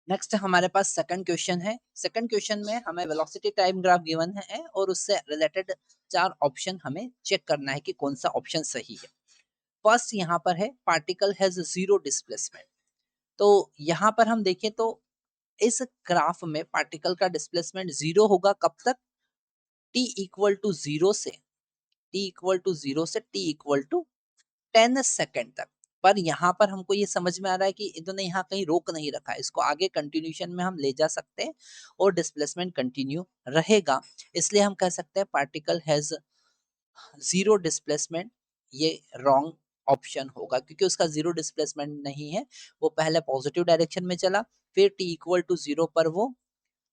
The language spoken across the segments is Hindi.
नेक्स्ट हमारे पास सेकंड क्वेश्चन है। सेकंड क्वेश्चन में हमें वेलोसिटी टाइम ग्राफ गिवन है और उससे रिलेटेड 4 ऑप्शन हमें चेक करना है कि कौन सा ऑप्शन सही है। फर्स्ट यहाँ पर है पार्टिकल हैज जीरो डिस्प्लेसमेंट। तो यहाँ पर हम देखें तो इस ग्राफ में पार्टिकल का डिस्प्लेसमेंट जीरो होगा कब तक, t इक्वल टू जीरो से t इक्वल टू 10 सेकंड तक। पर यहाँ पर हमको ये समझ में आ रहा है कि इन्होंने यहाँ कहीं रोक नहीं रखा है, इसको आगे कंटिन्यूशन में हम ले जा सकते हैं और डिस्प्लेसमेंट कंटिन्यू रहेगा। इसलिए हम कह सकते हैं पार्टिकल हैज जीरो डिस्प्लेसमेंट। ये रॉन्ग ऑप्शन होगा क्योंकि उसका जीरो डिस्प्लेसमेंट नहीं है। वो पहले पॉजिटिव डायरेक्शन में चला, फिर टी इक्वल टू जीरो पर वो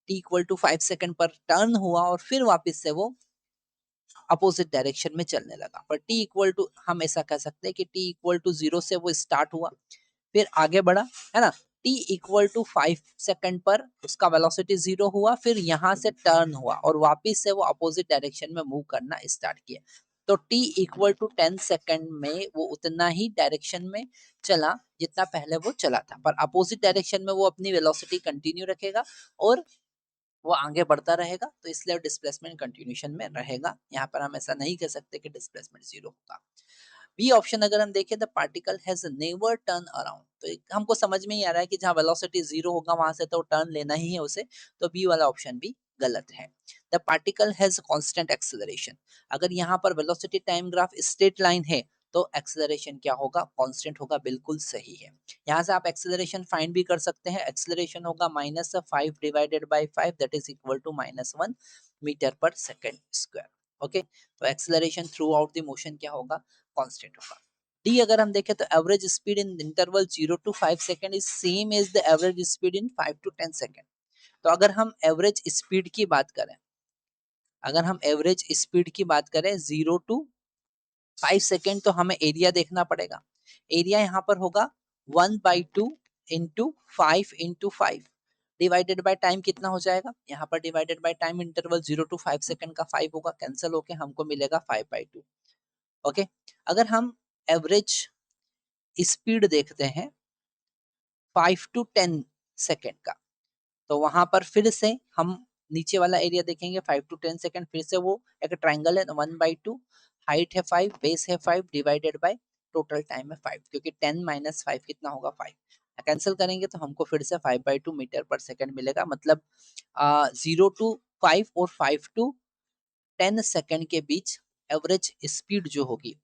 टी इक्वल टू 5 सेकंड पर टर्न हुआ और फिर वापस से वो अपोजिट डायरेक्शन में चलने लगा। पर टी इक्वल टू हम ऐसा कह सकते हैं कि टी इक्वल टू जीरो से वो स्टार्ट हुआ, फिर आगे बढ़ा, है ना। टी इक्वल टू 5 सेकंड पर उसका वेलोसिटी जीरो हुआ, फिर यहाँ से टर्न हुआ और वापिस से वो अपोजिट डायरेक्शन में मूव करना स्टार्ट किया। तो टी इक्वल टू 10 सेकंड में वो उतना ही डायरेक्शन में चला जितना पहले वो चला था, पर अपोजिट डायरेक्शन में वो अपनी वेलोसिटी कंटिन्यू रखेगा और वो आगे बढ़ता रहेगा। तो इसलिए डिस्प्लेसमेंट कंटिन्यूशन में रहेगा। यहाँ पर हम ऐसा नहीं कह सकते कि डिस्प्लेसमेंट जीरो होगा। बी ऑप्शन अगर हम देखें the particle has never turn around, तो हमको समझ में ही आ रहा है कि जहाँ वेलोसिटी जीरो होगा वहां से तो टर्न लेना ही है उसे। तो बी वाला ऑप्शन भी गलत है। The particle has constant acceleration, अगर यहाँ पर velocity time graph straight line है तो एक्सेलरेशन क्या होगा, कांस्टेंट होगा, बिल्कुल सही है। यहाँ से आप एक्सेलरेशन फाइंड भी कर सकते हैं। एक्सेलरेशन होगा -5 divided by 5 that is equal to -1 metre per second square. Okay, तो acceleration throughout the motion क्या होगा, कांस्टेंट होगा। डी अगर हम देखें तो average speed in interval 0 to 5 second is same as the average speed in 5 to 10 second. तो अगर हम एवरेज स्पीड की बात करें, अगर हम एवरेज स्पीड की बात करें 0 टू 5 सेकेंड, तो हमें एरिया देखना पड़ेगा। एरिया यहाँ पर होगा 1/2 इंटू 5 डिवाइडेड बाय टाइम कितना हो जाएगा, यहाँ पर divided by time interval 0 to 5 second का 5 होगा, कैंसिल होके हमको मिलेगा 5/2। ओके, अगर हम एवरेज स्पीड देखते हैं 5 टू 10 सेकेंड का, तो वहां पर फिर से हम नीचे वाला एरिया देखेंगे 5 टू 10 सेकेंड, फिर से वो एक ट्राइंगल है 1/2, हाइट है 5, बेस है 5 डिवाइडेड बाय टोटल टाइम है 5, क्योंकि 10 माइनस 5 कितना होगा 5। कैंसिल करेंगे तो हमको फिर से 5/2 मीटर पर सेकेंड मिलेगा। मतलब 0 टू 5 और 5 टू 10 सेकेंड के बीच एवरेज स्पीड जो होगी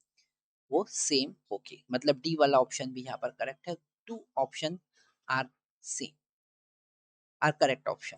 वो सेम होगी। मतलब डी वाला ऑप्शन भी यहाँ पर करेक्ट है। Two option are same, are correct option.